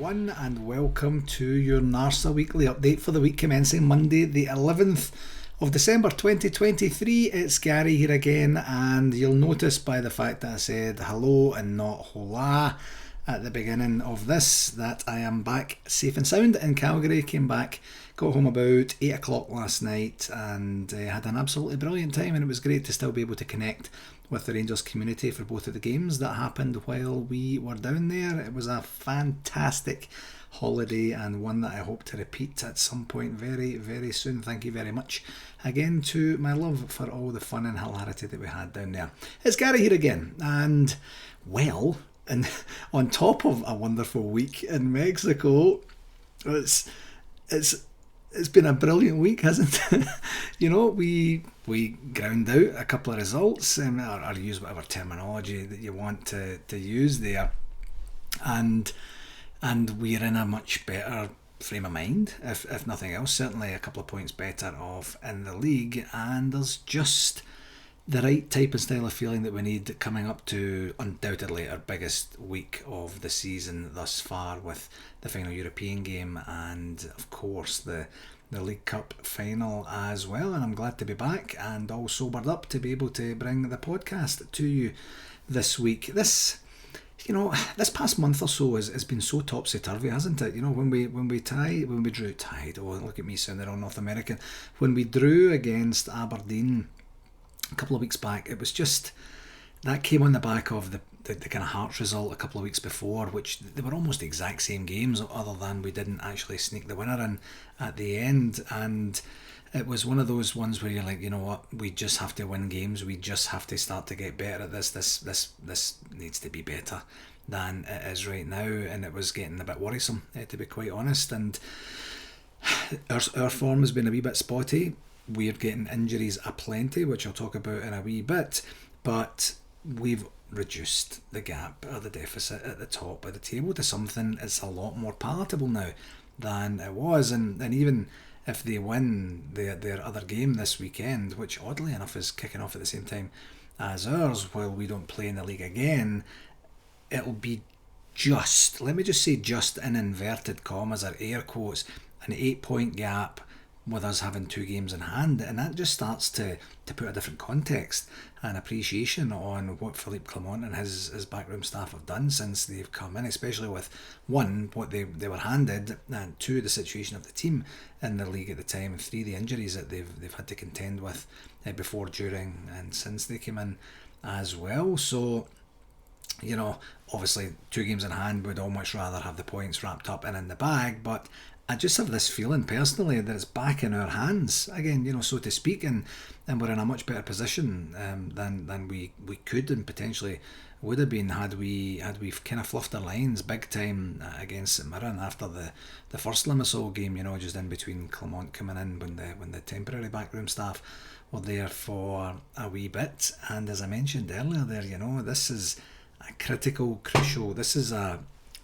everyone, and welcome to your NARSA weekly update for the week commencing Monday the 11th of December 2023. It's Gary here again, and you'll notice by the fact that I said hello and not hola at the beginning of this that I am back safe and sound in Calgary. Came back, got home about 8 o'clock last night, and had an absolutely brilliant time, and it was great to still be able to connect with the Rangers community for both of the games that happened while we were down there. It was a fantastic holiday, and one that I hope to repeat at some point very, very soon. Thank you very much again to my love for all the fun and hilarity that we had down there. It's Gary here again, and well, and on top of a wonderful week in Mexico, it's been a brilliant week, hasn't it? You know, we ground out a couple of results, or use whatever terminology that you want to use there, and we're in a much better frame of mind, if nothing else. Certainly a couple of points better off in the league, and there's just the right type and style of feeling that we need coming up to undoubtedly our biggest week of the season thus far, with the final European game and of course the League Cup final as well. And I'm glad to be back and all sobered up to be able to bring the podcast to you this week. This past month or so has been so topsy-turvy, hasn't it? You know, when we look at me sounding all North American, when we drew against Aberdeen a couple of weeks back, it was just, that came on the back of the kind of Hearts result a couple of weeks before, which they were almost the exact same games, other than we didn't actually sneak the winner in at the end. And it was one of those ones where you're like, you know what, we just have to win games, we just have to start to get better at this. This needs to be better than it is right now, and it was getting a bit worrisome, to be quite honest. And our form has been a wee bit spotty. We're getting injuries aplenty, which I'll talk about in a wee bit, but we've reduced the gap or the deficit at the top of the table to something that's a lot more palatable now than it was. And even if they win their other game this weekend, which oddly enough is kicking off at the same time as ours while we don't play in the league again, it'll be just, let me just say just in inverted commas or air quotes, an 8-point gap with us having 2 games in hand, and that just starts to put a different context and appreciation on what Philippe Clement and his backroom staff have done since they've come in, especially with 1, what they were handed, and 2, the situation of the team in the league at the time, and 3, the injuries that they've had to contend with before, during and since they came in as well. So, you know, obviously 2 games in hand, would all much rather have the points wrapped up and in the bag, but I just have this feeling personally that it's back in our hands again, you know, so to speak, and we're in a much better position than we could and potentially would have been had we kind of fluffed our lines big time against St Mirren after the first Limassol game, you know, just in between Clement coming in when the temporary backroom staff were there for a wee bit. And as I mentioned earlier there, you know, this is a crucial,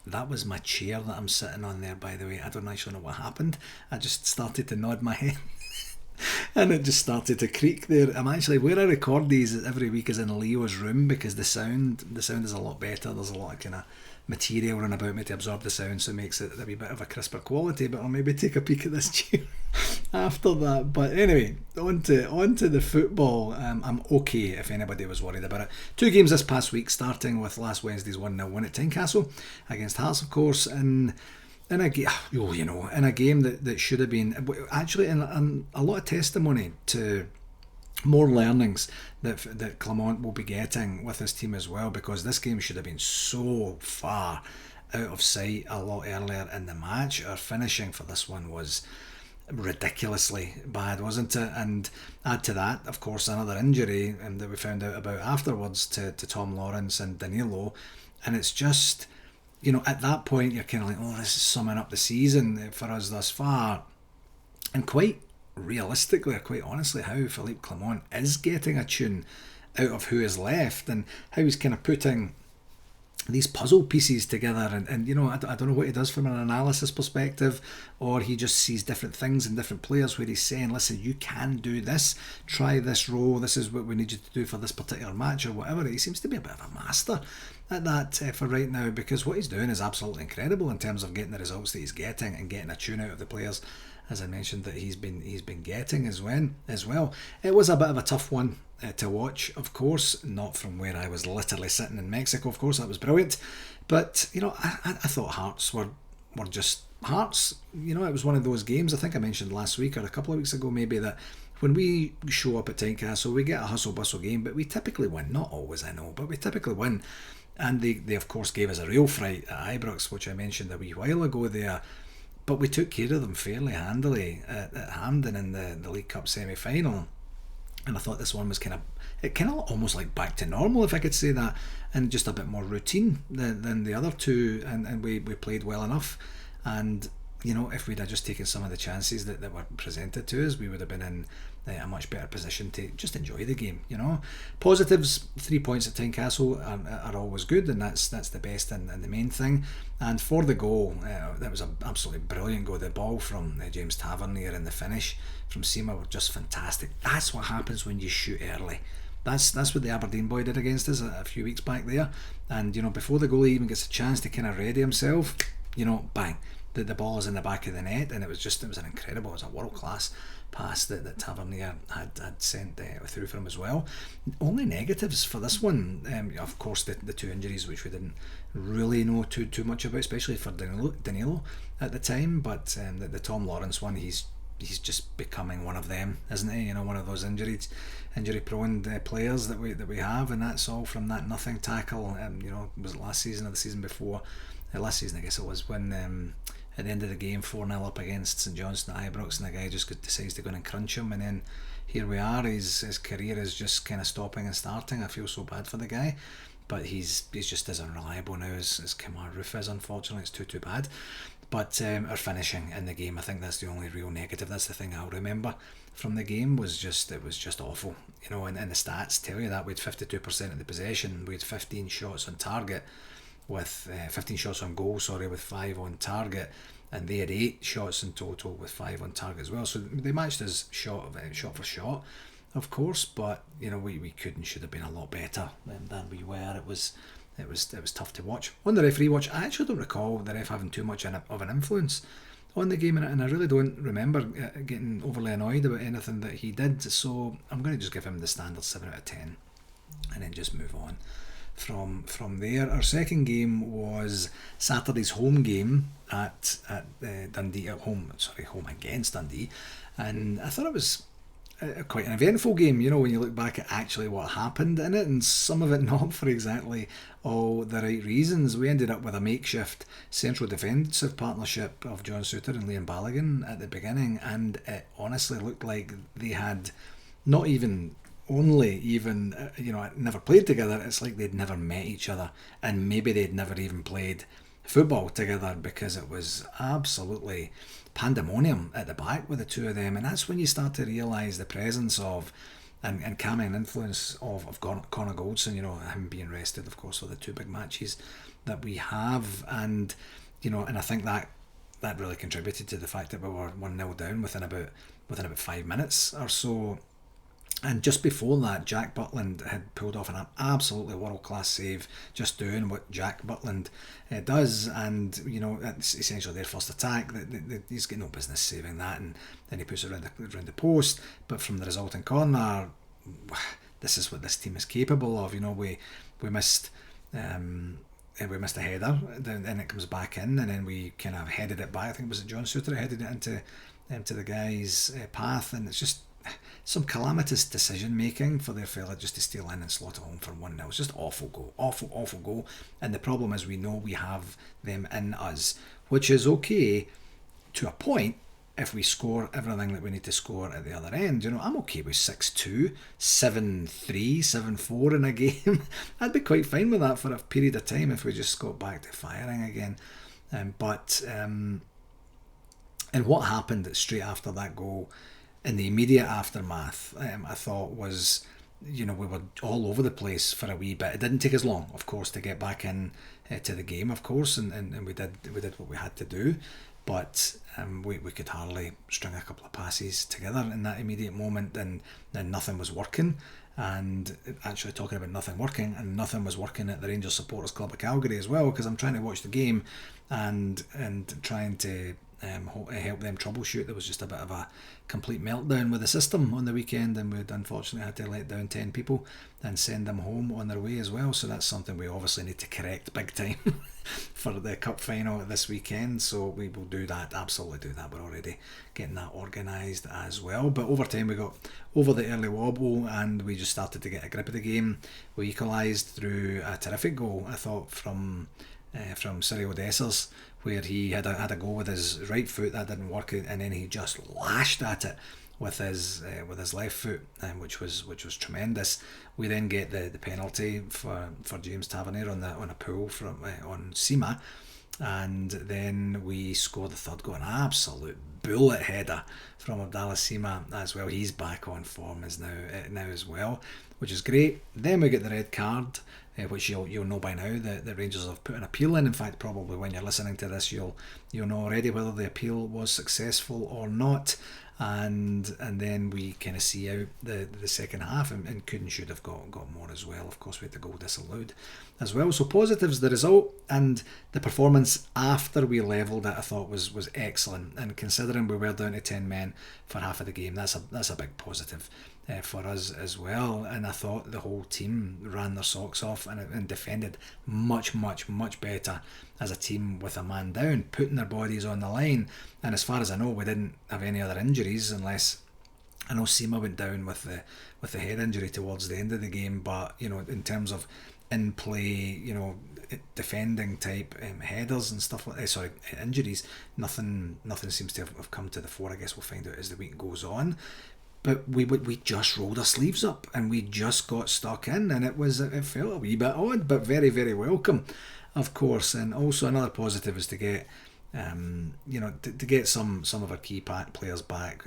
that was my chair that I'm sitting on there, by the way. I don't actually know what happened. I just started to nod my head and it just started to creak there. I'm actually, where I record these every week is in Leo's room, because the sound is a lot better. There's a lot of kind of material around about me to absorb the sound, so it makes it a wee bit of a crisper quality. But I'll maybe take a peek at this chair after that. But anyway, on to the football. I'm okay if anybody was worried about it. 2 games this past week, starting with last Wednesday's 1-0 win at Tynecastle against Hearts, of course, in a game that should have been actually in a lot of testimony to more learnings that Clement will be getting with his team as well, because this game should have been so far out of sight a lot earlier in the match. Our finishing for this one was ridiculously bad, wasn't it? And add to that, of course, another injury that we found out about afterwards to Tom Lawrence and Danilo, and it's just, you know, at that point you're kind of like, oh, this is summing up the season for us thus far. And quite realistically, or quite honestly, how Philippe Clement is getting a tune out of who is left, and how he's kind of putting these puzzle pieces together, and you know, I don't know what he does from an analysis perspective, or he just sees different things in different players where he's saying, listen, you can do this, try this role, this is what we need you to do for this particular match or whatever. He seems to be a bit of a master at that for right now, because what he's doing is absolutely incredible in terms of getting the results that he's getting and getting a tune out of the players, as I mentioned, that he's been getting as well. It was a bit of a tough one to watch, of course, not from where I was literally sitting in Mexico. Of course, that was brilliant, but you know, I thought Hearts were just Hearts. You know, it was one of those games. I think I mentioned last week or a couple of weeks ago, maybe, that when we show up at Tynecastle, we get a hustle bustle game, but we typically win. Not always, I know, but we typically win. And they of course gave us a real fright at Ibrox, which I mentioned a wee while ago there. But we took care of them fairly handily at Hampden in the League Cup semi-final. And I thought this one was kind of almost like back to normal, if I could say that, and just a bit more routine than the other two. And we played well enough. And, you know, if we'd have just taken some of the chances that were presented to us, we would have been in a much better position to just enjoy the game, you know. Positives, 3 points at Tynecastle are always good, and that's the best and the main thing. And for the goal, that was an absolutely brilliant goal. The ball from James Tavernier and the finish from Seema were just fantastic. That's what happens when you shoot early. That's what the Aberdeen boy did against us a few weeks back there. And, you know, before the goalie even gets a chance to kind of ready himself, you know, bang, the ball is in the back of the net, and it was an incredible, it was a world class pass that Tavernier had sent through for him as well. Only negatives for this one, of course, the two injuries, which we didn't really know too much about, especially for Danilo at the time. But the Tom Lawrence one, he's just becoming one of them, isn't he? You know, one of those injury prone players that we have, and that's all from that nothing tackle. You know, was it last season or the season before? Last season, I guess it was, when at the end of the game, 4-0 up against St Johnstone at Ibrox, and the guy just decides to go and crunch him, and then here we are. His career is just kind of stopping and starting. I feel so bad for the guy, but he's just as unreliable now as Kemar Roof is. Unfortunately, it's too bad. But our finishing in the game, I think that's the only real negative. That's the thing I'll remember from the game, it was just awful. You know, and the stats tell you that. We had 52% of the possession. We had 15 shots on target, with 15 shots on goal, with 5 on target, and they had 8 shots in total with 5 on target as well. So they matched us shot for shot, of course, but you know, we could and should have been a lot better than we were. It was tough to watch. On the referee watch, I actually don't recall the ref having too much of an influence on the game, and I really don't remember getting overly annoyed about anything that he did. So I'm going to just give him the standard 7 out of 10 and then just move on from there. Our second game was Saturday's home game at Dundee, home against Dundee, and I thought it was quite an eventful game, you know, when you look back at actually what happened in it, and some of it not for exactly all the right reasons. We ended up with a makeshift central defensive partnership of John Souttar and Liam Balogun at the beginning, and it honestly looked like they had not even never played together. It's like they'd never met each other, and maybe they'd never even played football together, because it was absolutely pandemonium at the back with the two of them. And that's when you start to realise the presence of and calming influence of Connor Goldson, you know, him being rested, of course, for the two big matches that we have. And you know, and I think that really contributed to the fact that we were 1-0 down within about 5 minutes or so. And just before that, Jack Butland had pulled off an absolutely world-class save, just doing what Jack Butland does. And, you know, it's essentially their first attack. He's got no business saving that, and then he puts it around the post. But from the resulting corner, this is what this team is capable of. You know, we missed we missed a header, then it comes back in, and then we kind of headed it back. I think it was John Souttar headed it into the guy's path, and it's just some calamitous decision making for their fella just to steal in and slot it home for 1-0. It's just awful goal. And the problem is, we know we have them in us, which is okay to a point if we score everything that we need to score at the other end. You know, I'm okay with 6-2, 7-3, 7-4 in a game. I'd be quite fine with that for a period of time if we just got back to firing again. And what happened straight after that goal, in the immediate aftermath, I thought was we were all over the place for a wee bit. It didn't take us long, of course, to get back in to the game, of course, and we did what we had to do. But we could hardly string a couple of passes together in that immediate moment, and then nothing was working. And actually, talking about nothing working, and nothing was working at the Rangers Supporters Club of Calgary as well, because I'm trying to watch the game and trying to help them troubleshoot. There was just a bit of a complete meltdown with the system on the weekend, and we'd unfortunately had to let down 10 people and send them home on their way as well. So that's something we obviously need to correct big time for the cup final this weekend. So we will do that, absolutely do that. We're already getting that organised as well. But over time we got over the early wobble and we just started to get a grip of the game. We equalised through a terrific goal, I thought, from Cyril Dessers, where he had a go with his right foot that didn't work, and then he just lashed at it with his left foot, which was tremendous. We then get the penalty for James Tavernier on a pull from on Sima, and then we score the third goal, an absolute bullet header from Abdallah Sima as well. He's back on form now as well, which is great. Then we get the red card, which you'll know by now that the Rangers have put an appeal in. In fact, probably when you're listening to this, you'll know already whether the appeal was successful or not. And then we kind of see out the second half, and could and should have got more as well. Of course, we had the goal disallowed as well. So positives, the result and the performance after we levelled it, I thought was excellent. And considering we were down to 10 men for half of the game, that's a big positive for us as well. And I thought the whole team ran their socks off and defended much better as a team with a man down, putting their bodies on the line. And as far as I know, we didn't have any other injuries, unless I know Sima went down with the head injury towards the end of the game. But in terms of in play, defending type headers and stuff like that, injuries, nothing seems to have come to the fore. I guess we'll find out as the week goes on. But we just rolled our sleeves up and we just got stuck in, and it felt a wee bit odd, but very, very welcome, of course. And also another positive is to get to get some of our key players back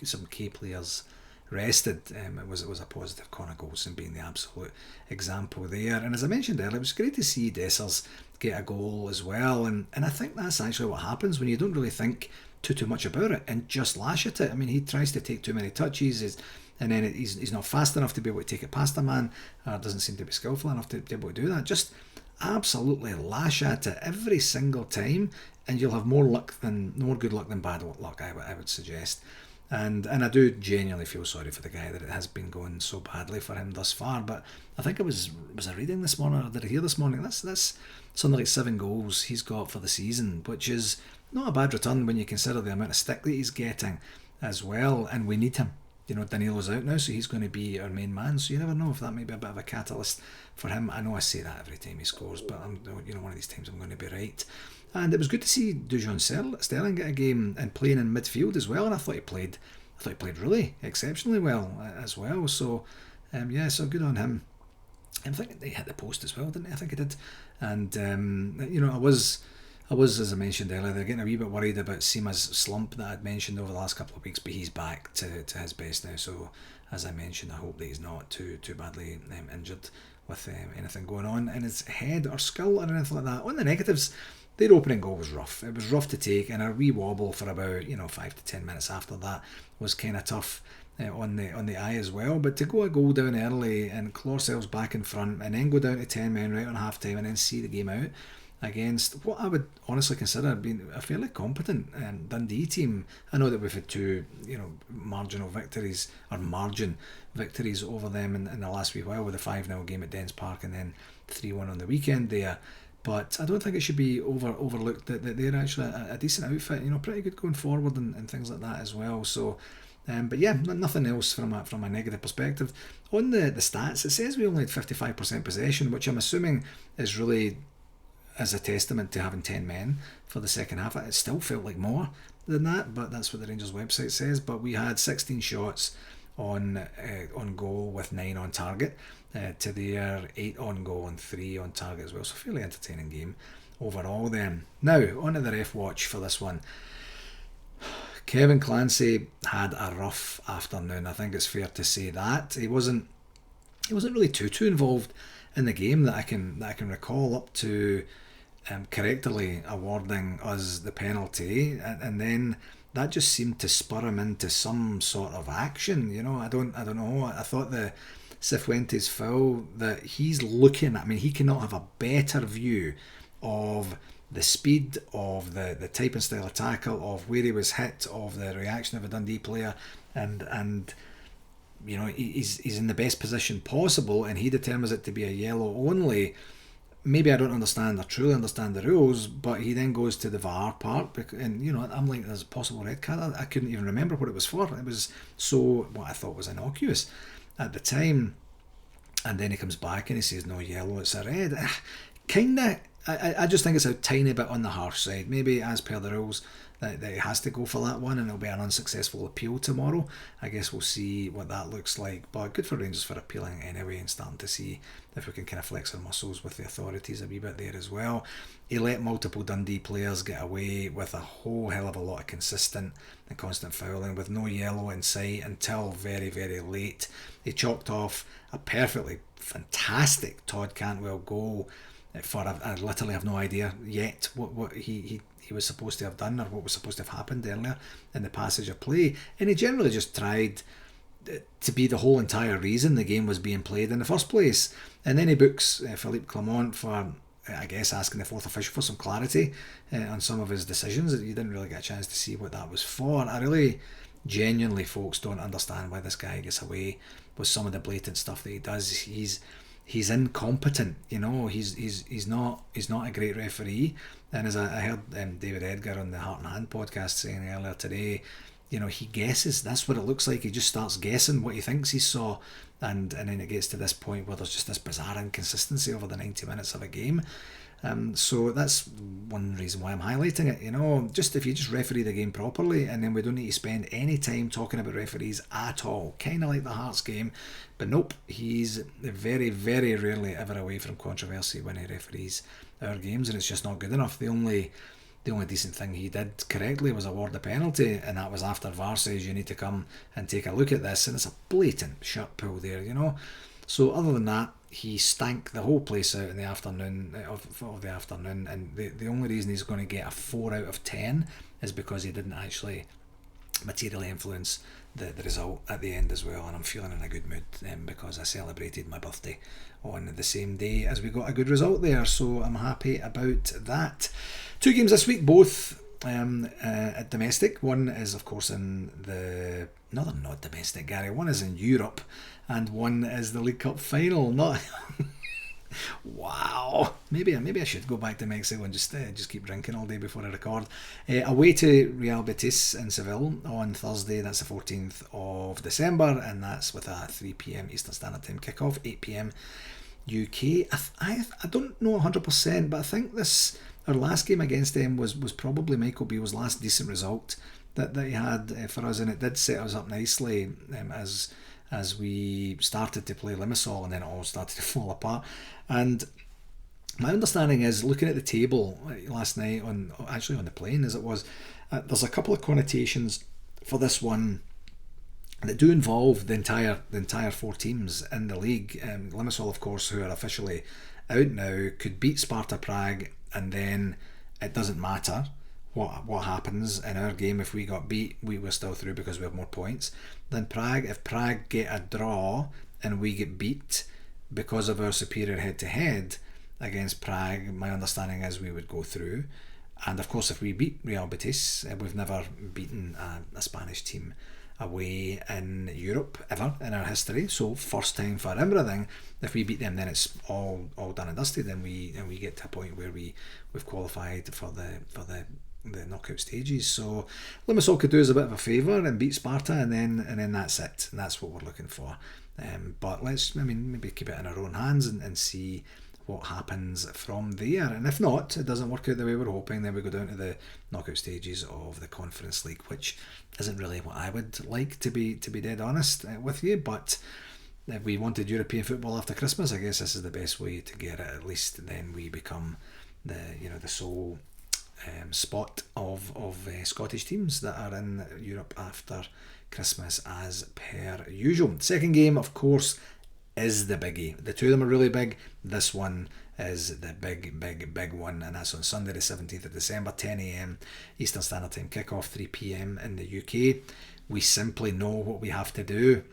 some key players rested. It was a positive. Connor Goldson being the absolute example there. And as I mentioned earlier, it was great to see Dessers get a goal as well. And I think that's actually what happens when you don't really think too much about it and just lash at it. I mean, he tries to take too many touches, and then he's not fast enough to be able to take it past a man, or doesn't seem to be skillful enough to be able to do that. Just absolutely lash at it every single time, and you'll have more good luck than bad luck, I would suggest. And I do genuinely feel sorry for the guy that it has been going so badly for him thus far. But I think was I reading this morning, or did I hear this morning? That's something like 7 goals he's got for the season, which is not a bad return when you consider the amount of stick that he's getting as well. And we need him. Danilo's out now, so he's going to be our main man. So you never know if that may be a bit of a catalyst for him. I know I say that every time he scores, but one of these times I'm going to be right. And it was good to see Dujon Sterling get a game and playing in midfield as well. And I thought he played really exceptionally well as well. So so good on him. I think he hit the post as well, didn't he? I think he did. And I was, as I mentioned earlier, getting a wee bit worried about Sima's slump that I'd mentioned over the last couple of weeks, but he's back to his best now. So, as I mentioned, I hope that he's not too badly injured with anything going on in his head or skull or anything like that. On the negatives, their opening goal was rough. It was rough to take, and a wee wobble for about 5 to 10 minutes after that was kind of tough on the eye as well. But to go a goal down early and claw ourselves back in front, and then go down to 10 men right on half time, and then see the game out against what I would honestly consider being a fairly competent Dundee team. I know that we've had 2 margin victories over them in the last wee while, with a 5-0 game at Dens Park and then 3-1 on the weekend there. But I don't think it should be overlooked that they're actually a decent outfit, pretty good going forward and things like that as well. So but yeah, nothing else from a negative perspective. On the stats, it says we only had 55% possession, which I'm assuming is really as a testament to having 10 men for the second half. It still felt like more than that, but that's what the Rangers website says. But we had 16 shots on goal with 9 on target, to their 8 on goal and 3 on target as well. So fairly entertaining game overall then. Now, on to the ref watch for this one. Kevin Clancy had a rough afternoon. I think it's fair to say that he wasn't really too involved in the game that I can recall up to correctly awarding us the penalty, and then that just seemed to spur him into some sort of action. I don't know. I thought the Cifuentes foul that he's looking at. I mean, he cannot have a better view of the speed, of the type and style of tackle, of where he was hit, of the reaction of a Dundee player, and he's in the best position possible, and he determines it to be a yellow only. Maybe I don't understand or truly understand the rules, but he then goes to the VAR part, and I'm like, there's a possible red card. I couldn't even remember what it was for. It was so what I thought was innocuous at the time, and then he comes back and he says no yellow, it's a red. Kinda, I just think it's a tiny bit on the harsh side. Maybe as per the rules that he has to go for that one, and it'll be an unsuccessful appeal tomorrow. I guess we'll see what that looks like, but good for Rangers for appealing anyway and starting to see if we can kind of flex our muscles with the authorities a wee bit there as well. He let multiple Dundee players get away with a whole hell of a lot of consistent and constant fouling with no yellow in sight until very, very late. He chalked off a perfectly fantastic Todd Cantwell goal for I literally have no idea yet what he was supposed to have done or what was supposed to have happened earlier in the passage of play, and he generally just tried to be the whole entire reason the game was being played in the first place. And then he books Philippe Clement for, I guess, asking the fourth official for some clarity on some of his decisions. You didn't really get a chance to see what that was for. I really genuinely, folks, don't understand why this guy gets away with some of the blatant stuff that he does. He's incompetent, he's not a great referee. And as I heard David Edgar on the Heart and Hand podcast saying earlier today, he guesses. That's what it looks like. He just starts guessing what he thinks he saw, and then it gets to this point where there's just this bizarre inconsistency over the 90 minutes of a game. So that's one reason why I'm highlighting it. Just if you just referee the game properly, and then we don't need to spend any time talking about referees at all. Kind of like the Hearts game, but nope, he's very, very rarely ever away from controversy when he referees our games, and it's just not good enough. The only decent thing he did correctly was award the penalty, and that was after VAR says you need to come and take a look at this, and it's a blatant shirt pull there, So other than that, he stank the whole place out in the afternoon of the afternoon, and the only reason he's going to get a 4 out of 10 is because he didn't actually materially influence the result at the end as well. And I'm feeling in a good mood because I celebrated my birthday on the same day as we got a good result there, so I'm happy about that. 2 games this week, both at domestic. One is of course in the not domestic, Gary. One is in Europe, and one is the League Cup final. Not wow. Maybe I should go back to Mexico and just keep drinking all day before I record. Away to Real Betis in Seville on Thursday. That's the 14th of December, and that's with a 3 p.m. Eastern Standard Time kickoff, 8 p.m. UK. I don't know 100%, but I think our last game against them was probably Michael Beale's last decent result that he had for us, and it did set us up nicely as we started to play Limassol, and then it all started to fall apart. And my understanding is, looking at the table last night on the plane as it was, there's a couple of connotations for this one that do involve the entire 4 teams in the league. Limassol, of course, who are officially out now, could beat Sparta Prague, and then it doesn't matter what happens in our game. If we got beat, we were still through because we have more points than Prague. If Prague get a draw and we get beat because of our superior head-to-head against Prague, my understanding is we would go through. And of course, if we beat Real Betis, we've never beaten a Spanish team away in Europe ever in our history, so first time for everything. If we beat them, then it's all done and dusted, then we get to a point where we've qualified for the knockout stages. So Limassol could do us a bit of a favour and beat Sparta, and then that's it, and that's what we're looking for. But let's maybe keep it in our own hands and see what happens from there. And if not, it doesn't work out the way we're hoping, then we go down to the knockout stages of the Conference League, which isn't really what I would like, to be dead honest with you. But if we wanted European football after Christmas, I guess this is the best way to get it. At least then we become the sole spot of Scottish teams that are in Europe after Christmas as per usual. Second game, of course, is the biggie. The two of them are really big. This one is the big one, and that's on Sunday the 17th of December, 10 a.m. Eastern Standard Time kickoff, 3 p.m. in the UK. We simply know what we have to do.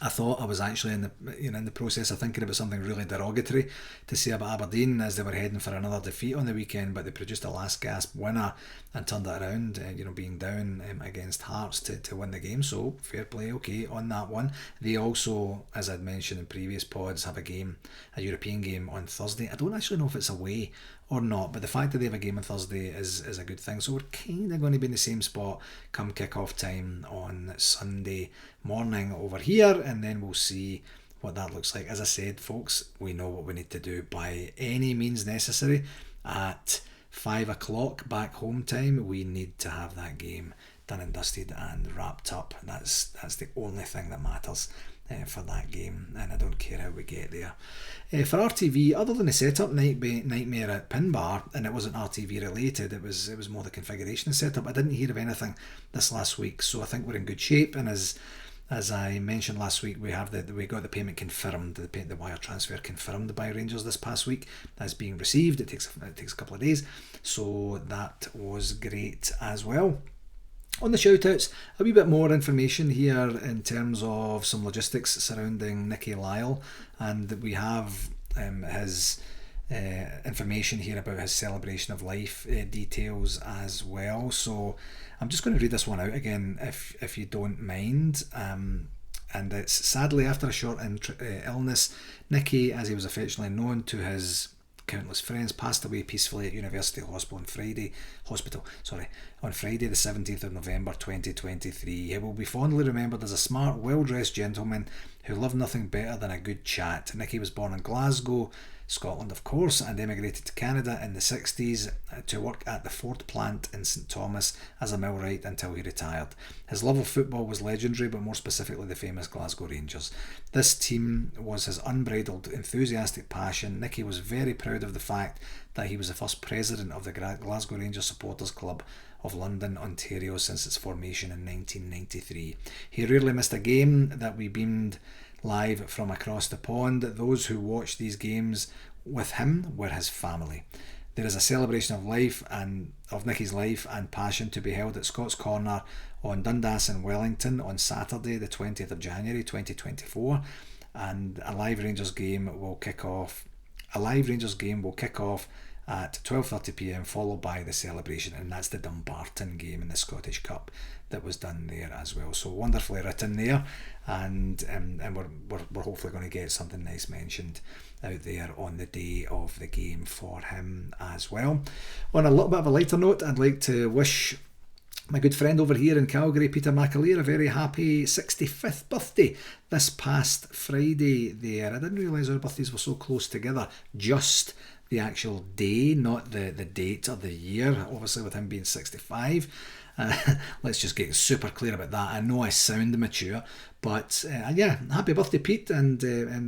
I thought I was actually in the process of thinking about something really derogatory to say about Aberdeen as they were heading for another defeat on the weekend, but they produced a last gasp winner and turned it around, being down against Hearts to win the game. So fair play, okay, on that one. They also, as I'd mentioned in previous pods, have a European game on Thursday. I don't actually know if it's away or not, but the fact that they have a game on Thursday is a good thing. So we're kind of going to be in the same spot come kick-off time on Sunday morning over here, and then we'll see what that looks like. As I said, folks, we know what we need to do by any means necessary. At 5 o'clock back home time, we need to have that game done and dusted and wrapped up. That's the only thing that matters for that game, and I don't care how we get there. For RTV, other than the setup nightmare at Pin Bar, and it wasn't RTV related, it was more the configuration and setup, I didn't hear of anything this last week, so I think we're in good shape. And as I mentioned last week, we got the payment confirmed, the wire transfer confirmed by Rangers this past week as being received. It takes a couple of days, so that was great as well. On the shoutouts, a wee bit more information here in terms of some logistics surrounding Nicky Lyle, and we have his information here about his celebration of life details as well. So I'm just going to read this one out again if you don't mind. And it's sadly after a short illness, Nicky, as he was affectionately known to his countless friends, passed away peacefully at University Hospital on Friday the 17th of November 2023. He will be fondly remembered as a smart, well-dressed gentleman who loved nothing better than a good chat. Nicky was born in Glasgow, Scotland of course, and emigrated to Canada in the 60s to work at the Ford plant in St Thomas as a millwright until he retired. His love of football was legendary, but more specifically the famous Glasgow Rangers. This team was his unbridled, enthusiastic passion. Nicky was very proud of the fact that he was the first president of the Glasgow Rangers Supporters Club of London, Ontario since its formation in 1993. He rarely missed a game that we beamed live from across the pond. Those who watched these games with him were his family. There is a celebration of life and of Nicky's life and passion to be held at Scott's Corner on Dundas in Wellington on Saturday the 20th of January 2024, and a live Rangers game will kick off at 12:30 p.m, followed by the celebration, and that's the Dumbarton game in the Scottish Cup that was done there as well. So wonderfully written there, and we're hopefully going to get something nice mentioned out there on the day of the game for him as well. On a little bit of a lighter note, I'd like to wish my good friend over here in Calgary, Peter McAleer, a very happy 65th birthday this past Friday there. I didn't realise our birthdays were so close together, just the actual day, not the date or the year, obviously with him being 65. Let's just get super clear about that. I know I sound mature, but happy birthday Pete, and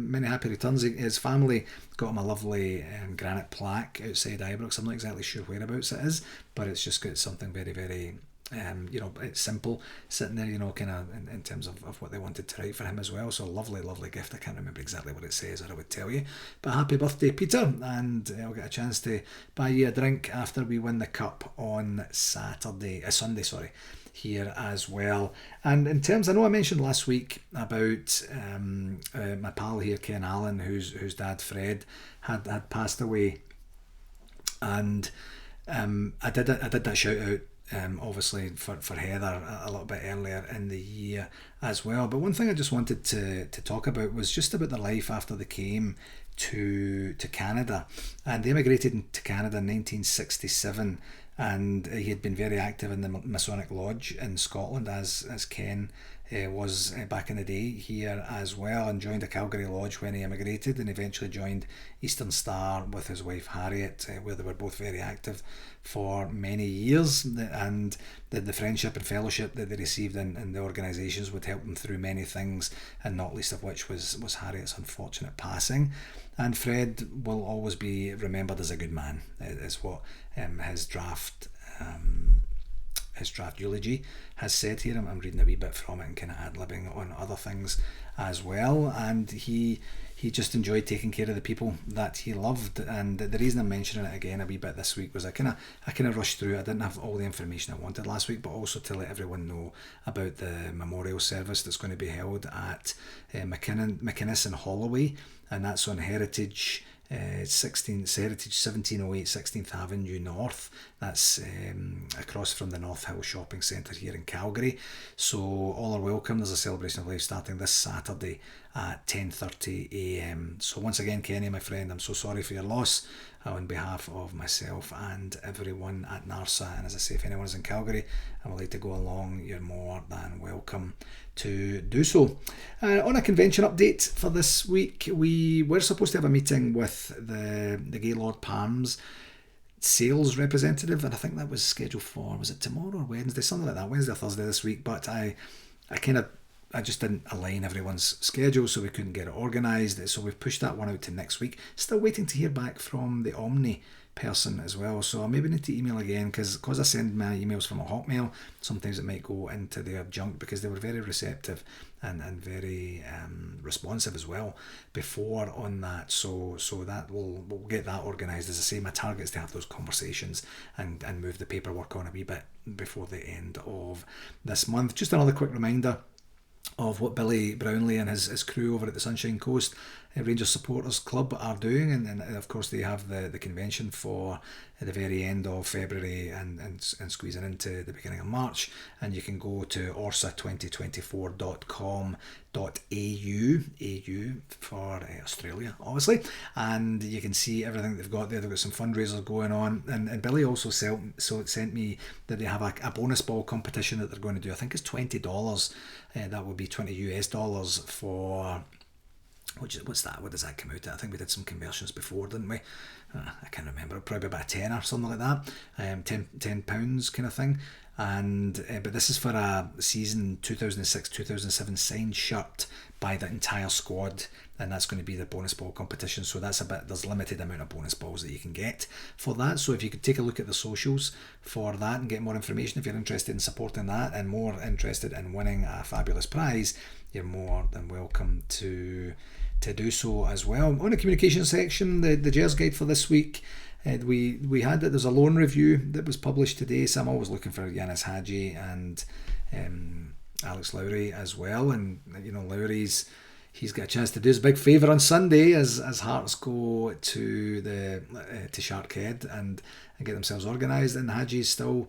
many happy returns. His family got him a lovely granite plaque outside Ibrox. I'm not exactly sure whereabouts it is, but it's just got something very, very it's simple sitting there, kind of in terms of what they wanted to write for him as well. So lovely gift. I can't remember exactly what it says, or I would tell you, but happy birthday Peter, and I'll get a chance to buy you a drink after we win the cup on Sunday here as well. And in terms, I know I mentioned last week about my pal here, Ken Allen, whose dad Fred had passed away, and I did that shout out obviously for Heather a little bit earlier in the year as well. But one thing I just wanted to talk about was just about the life after they came to Canada, and they immigrated to Canada in 1967, and he had been very active in the Masonic Lodge in Scotland as Ken was back in the day here as well, and joined a Calgary lodge when he immigrated, and eventually joined Eastern Star with his wife Harriet, where they were both very active for many years, and the friendship and fellowship that they received in the organisations would help them through many things, and not least of which was Harriet's unfortunate passing. and Fred will always be remembered as a good man, is what his draft eulogy has said here. I'm reading a wee bit from it and kind of ad-libbing on other things as well. And he just enjoyed taking care of the people that he loved. And the reason I'm mentioning it again a wee bit this week was I kind of rushed through it. I didn't have all the information I wanted last week, but also to let everyone know about the memorial service that's going to be held at McInnes in Holloway, and that's on Heritage 1708 16th Avenue North. That's across from the North Hill Shopping Centre here in Calgary. So all are welcome. There's a celebration of life starting this Saturday at 10:30 a.m. So once again, Kenny, my friend, I'm so sorry for your loss on behalf of myself and everyone at NARSA. And as I say, if anyone's in Calgary and would like to go along, you're more than welcome to do so. On a convention update for this week, we were supposed to have a meeting with the Gaylord Palms sales representative, and I think that was scheduled for, was it tomorrow or Wednesday, something like that, Wednesday or Thursday this week, but I just didn't align everyone's schedule, so we couldn't get it organised, so we've pushed that one out to next week. Still waiting to hear back from the Omni person as well, so I maybe need to email again, because I send my emails from a Hotmail, sometimes it might go into their junk, because they were very receptive and very responsive as well before on that, so that we'll get that organised. As I say, my target is to have those conversations and move the paperwork on a wee bit before the end of this month. Just another quick reminder of what Billy Brownlee and his crew over at the Sunshine Coast Rangers Supporters Club are doing, and of course they have the convention for the very end of February and squeezing into the beginning of March, and you can go to orsa2024.com.au for Australia obviously, and you can see everything they've got there. They've got some fundraisers going on, and Billy also sent me that they have a bonus ball competition that they're going to do. I think it's $20, that would be $20 for, what's that? What does that come out at? I think we did some conversions before, didn't we? I can't remember. Probably about a tenner or something like that. £10 kind of thing. And but this is for a season 2006-2007 signed shirt by the entire squad, and that's going to be the bonus ball competition. So there's limited amount of bonus balls that you can get for that. So if you could take a look at the socials for that and get more information, if you're interested in supporting that and more interested in winning a fabulous prize, you're more than welcome to do so as well. On the communication section, the Gers guide for this week, we had that there's a loan review that was published today, so I'm always looking for Yanis Hadji and Alex Lowry as well. And Lowry's, he's got a chance to do his big favour on Sunday as Hearts go to Sharkhead and get themselves organised, and Hadji's still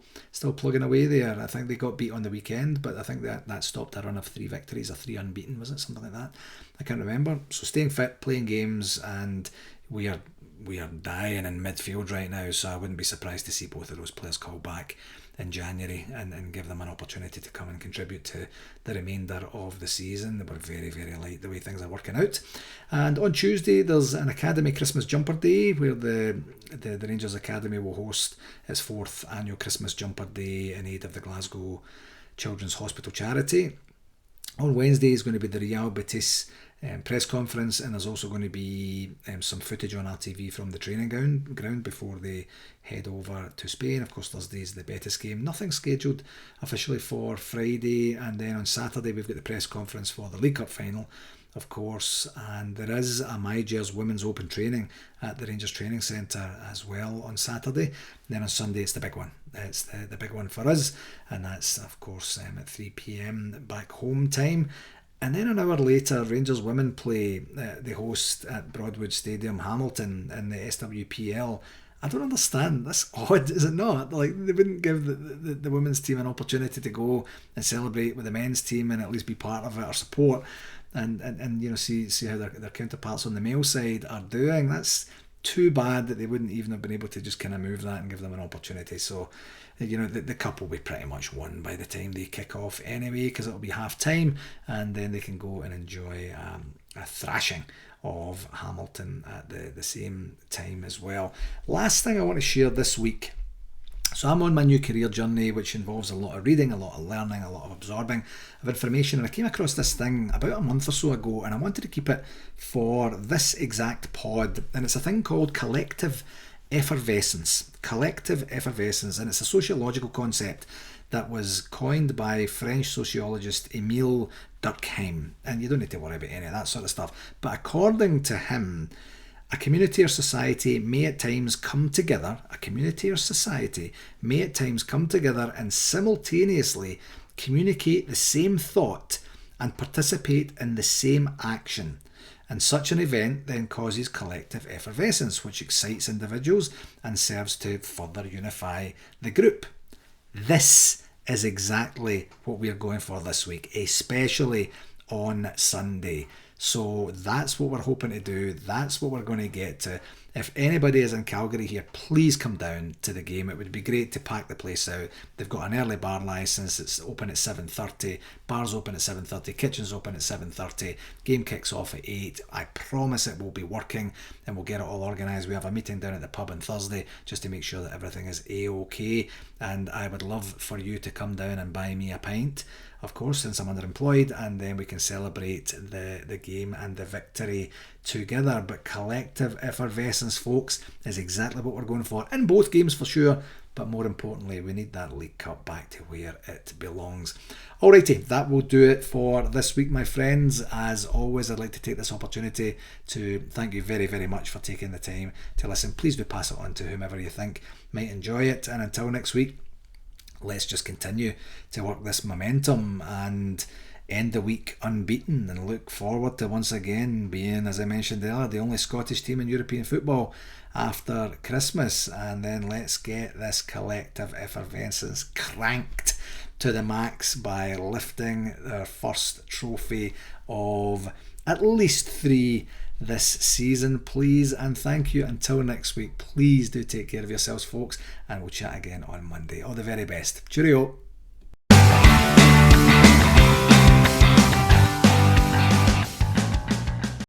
plugging away there. I think they got beat on the weekend, but I think that stopped a run of 3 victories or 3 unbeaten, was it, something like that? I can't remember. So staying fit, playing games, and we are dying in midfield right now, so I wouldn't be surprised to see both of those players called back in January and give them an opportunity to come and contribute to the remainder of the season. They were very, very light the way things are working out. And on Tuesday there's an Academy Christmas Jumper Day, where the Rangers Academy will host its 4th annual Christmas Jumper Day in aid of the Glasgow Children's Hospital charity. On Wednesday is going to be the Real Betis press conference, and there's also going to be some footage on RTV from the training ground before they head over to Spain. Of course, Thursday's the Betis game. Nothing scheduled officially for Friday, and then on Saturday we've got the press conference for the League Cup final, of course, and there is a My Gers Women's Open training at the Rangers Training Centre as well on Saturday. And then on Sunday it's the big one. It's the big one for us, and that's of course at 3 p.m. back home time. And then an hour later, Rangers women play the host at Broadwood Stadium, Hamilton, in the SWPL. I don't understand. That's odd, is it not? Like, they wouldn't give the women's team an opportunity to go and celebrate with the men's team and at least be part of it or support, and see how their counterparts on the male side are doing. That's too bad that they wouldn't even have been able to just kind of move that and give them an opportunity. So, the cup will be pretty much won by the time they kick off anyway, because it'll be half time, and then they can go and enjoy a thrashing of Hamilton at the same time as well. Last thing I want to share this week So I'm on my new career journey, which involves a lot of reading, a lot of learning, a lot of absorbing of information. And I came across this thing about a month or so ago, and I wanted to keep it for this exact pod. And it's a thing called collective effervescence. Collective effervescence. And it's a sociological concept that was coined by French sociologist Émile Durkheim. And you don't need to worry about any of that sort of stuff. But according to him, a community or society may at times come together, and simultaneously communicate the same thought and participate in the same action. And such an event then causes collective effervescence, which excites individuals and serves to further unify the group. This is exactly what we're going for this week, especially on Sunday. So that's what we're hoping to do. That's what we're going to get to. If anybody is in Calgary here, please come down to the game. It would be great to pack the place out. They've got an early bar licence. It's open at 7:30. Bar's open at 7:30. Kitchen's open at 7:30. Game kicks off at 8. I promise it will be working and we'll get it all organised. We have a meeting down at the pub on Thursday just to make sure that everything is A-OK. And I would love for you to come down and buy me a pint, of course, since I'm underemployed, and then we can celebrate the game and the victory together. But collective effervescence, folks, is exactly what we're going for in both games for sure. But more importantly, we need that League Cup back to where it belongs. Alrighty, that will do it for this week, my friends. As always, I'd like to take this opportunity to thank you very, very much for taking the time to listen. Please do pass it on to whomever you think might enjoy it. And until next week, let's just continue to work this momentum and end the week unbeaten and look forward to once again being, as I mentioned earlier, the only Scottish team in European football after Christmas. And then let's get this collective effervescence cranked to the max by lifting their first trophy of at least 3 this season, please, and thank you. Until next week, please do take care of yourselves, folks, and we'll chat again on Monday. All the very best. Cheerio.